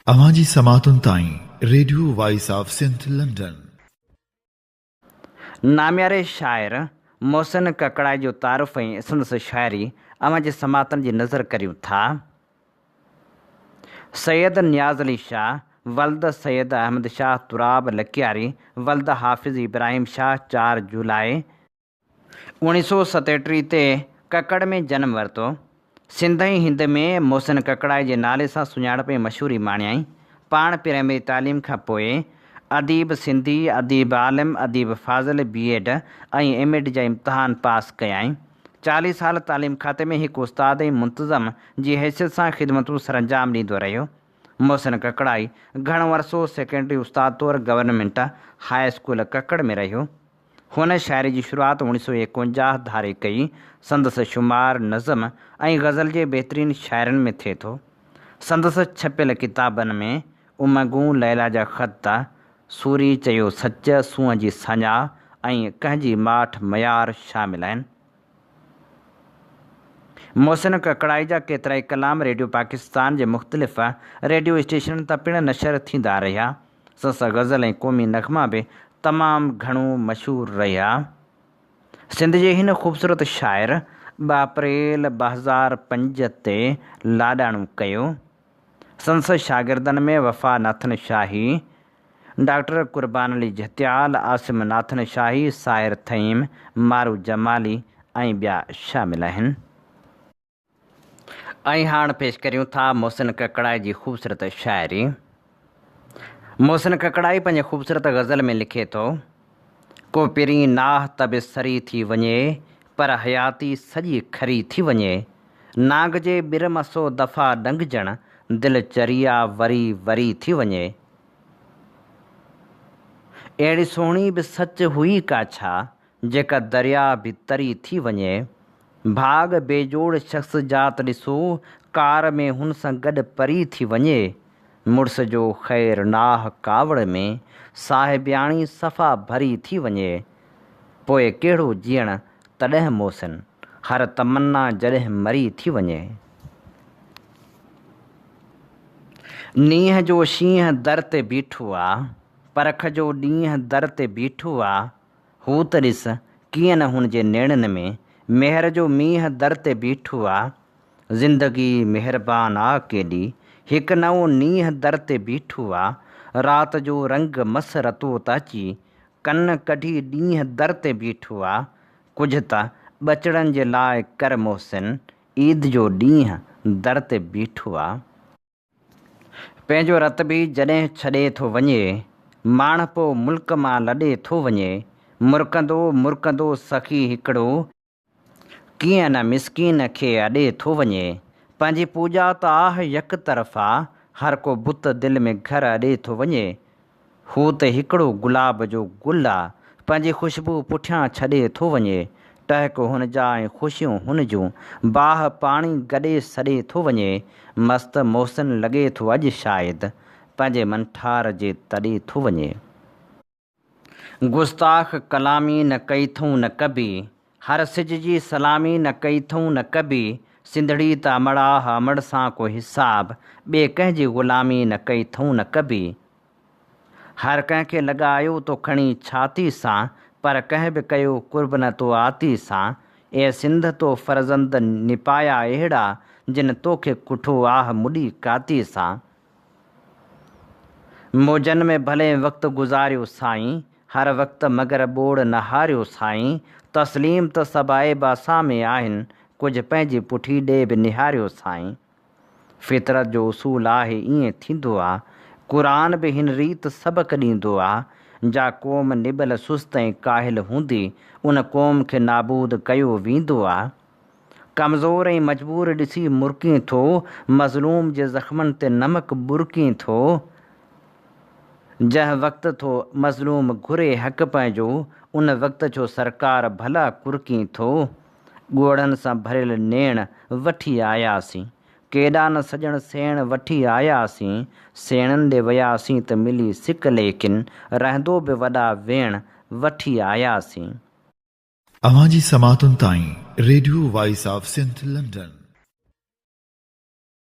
अवांजी समातुन ताईं radio voice of Sindh London. नाम्यारे शाइर मोहसिन ककड़ाई जो तारुफ़ ऐं संदसि शाइरी अवांजी समातन जी नज़र करियूं था। सैयद नियाज़ अली शाह वल्द सैयद अहमद शाह तुराब लकियारी वल्द हाफ़िज़ इब्राहिम शाह 4 जुलाई 1937 ते ककड़ में जनम वरितो। सिंध ऐं हिंद में मोहसिन ककड़ाई जे नाले सां सुञाणप ऐं मशहूरी माणियाई। पाण प्राइमरी तालीम खां पोइ अदीब सिंधी, अदीब आलिम, अदीब फाज़िल BEd ऐं MAd जा इम्तिहान पास कयाई। 40 साल तालीम खाते में हिकु उस्ताद ऐं मुंतज़म जी हैसियत सां ख़िदमतूं सरअंजाम ॾींदो रहियो। मोहसिन ककड़ाई घणो अरसो सेकेंडरी उस्ताद तौरु गवर्नमेंट हाई स्कूल ककड़ में रहियो। हुन शाइरी जी शुरूआति 1951 धारे कई। संदसि शुमार नज़म ऐं ग़ज़ल जे बहितरीन शाइरनि में थिए थो। संदसि छपियल किताबनि में उमंगूं लैला जा ख़त, सूरी चयो सच, सूंहं जी सञा ऐं कंहिंजी माठ मयार शामिल आहिनि। मोहसिन ककड़ाई जा केतिराई कलाम रेडियो पाकिस्तान जे मुख़्तलिफ़ रेडियो स्टेशननि तां पिणु नशर थींदा रहिया। संदसि ग़ज़ल ऐं क़ौमी नग़मा बि तमामु घणो मशहूरु रहिया। सिंध जे हिन ख़ूबसूरत शाइर 2 अप्रैल 2005 ते लाॾाणो कयो। संदसि शागिर्दनि में वफ़ा नाथन शाही, डॉक्टर कुर्बान अली जहत्याल, आसिम नाथन शाही, साहिर थईम, मारू जमाली ऐं ॿिया शामिल आहिनि। ऐं हाणे पेश करियूं था मोहसिन ककड़ाई जी ख़ूबसूरत शाइरी। मोहसिन ककड़ाई पंहिंजे ख़ूबसूरत ग़ज़ल में लिखे थो, को पहिरीं नाह तब सरी थी वञे, पर हयाती सॼी खरी थी वञे। नांग जे ॿिर मसो दफ़ा डंगजण, दिलि चरिया वरी वरी थी वञे। अहिड़ी सोहिणी बि सच हुई का छा, जेका दरिया बि तरी थी वञे। भाग बेजोड़ शख़्स जात ॾिसो, कार में हुन सां गॾु परी थी वञे। मुड़ुस जो ख़ैर नाह कावड़ में, साहिबियाणी सफ़ा भरी थी वञे। पोइ कहिड़ो जीअण तॾहिं मोहसिन, हर तमन्ना जॾहिं मरी थी वञे। नींहं जो शींहं दर ते बीठो आहे, परख जो ॾींहुं दर ते बीठो आहे। हू त ॾिस कीअं न हुनजे नेणनि में, मेहर जो मींहुं दर ते बीठो आहे। ज़िंदगी महिरबान आहे केॾी, हिकु नओं नींहुं दर ते बीठो आहे। राति जो रंग मस रतो त अची, कन कढी ॾींहुं दर ते बीठो आहे। कुझु त ॿचड़नि जे लाइ कर मोहसिन, ईद जो ॾींहुं दर ते बीठो आहे। पंहिंजो रत बि जॾहिं छॾे थो वञे, माण्हू पोइ मुल्क मां लॾे थो वञे। मुरकंदो मुरकंदो सखी हिकिड़ो, कीअं न मिसकीन खे अॾे थो वञे। पंहिंजी पूॼा त आहे यक तरफ़ा, हर को बुत दिलि में घर अॾे थो वञे। हू त हिकिड़ो गुलाब जो गुल आहे, पंहिंजी ख़ुशबू पुठियां छॾे थो वञे। टहिक हुन जा ऐं ख़ुशियूं हुन जूं, बाह पाणी गॾे सॾे थो वञे। मस्तु मोहसिन लॻे थो अॼु शायदि, पंहिंजे मनठार जे तॾे थो वञे। गुस्ताख़ कलामी न कई अथऊं न कबी, हर सिज जी सलामी न कई अथऊं न कबी। सिंधड़ी त अमड़ा अमड़ सां को हिसाब, ॿिए कंहिंजी ग़ुलामी न कई अथऊं न कबी। हर कंहिंखे लॻायो तो खणी छाती सां, पर कंहिं बि कयो कुर्ब न तो आती सां। ए सिंध तो फ़र्ज़ंद निपाया अहिड़ा, जिन तोखे कुठो आह मुॾी काती सां। मौजनि में भले वक़्तु गुज़ारियो साईं, हर वक़्तु मगर ॿोड़ न हारियो साईं। तस्लीम त सभु आइबा सामे आहिनि, कुझु पंहिंजी पुठी ॾे बि निहारियो साईं। फितरत जो उसूल आहे ईअं थींदो आहे, क़ुरान बि हिन रीति सबक़ ॾींदो आहे। जा क़ौम निबल सुस्त ऐं काहिल हूंदी, उन क़ौम खे नाबूद कयो वेंदो आहे। कमज़ोर ऐं मजबूर ॾिसी मुरकी थो, मज़लूम जे ज़ख़्मनि ते नमक बुरकी थो। जंहिं वक़्तु थो मज़लूम घुरे हक़ पंहिंजो, उन वक़्तु छो सरकार भला कुरकी थो। ॻोढ़नि सां भरियल नेण वठी आयासीं, केॾा न सॼण सेण वठी आयासीं। सेणनि ॾे वियासीं त मिली सिक, लेकिन रहंदो बि वॾा वेण वठी आयासीं। अवांजी समातुन ताईं radio voice of Sindh London.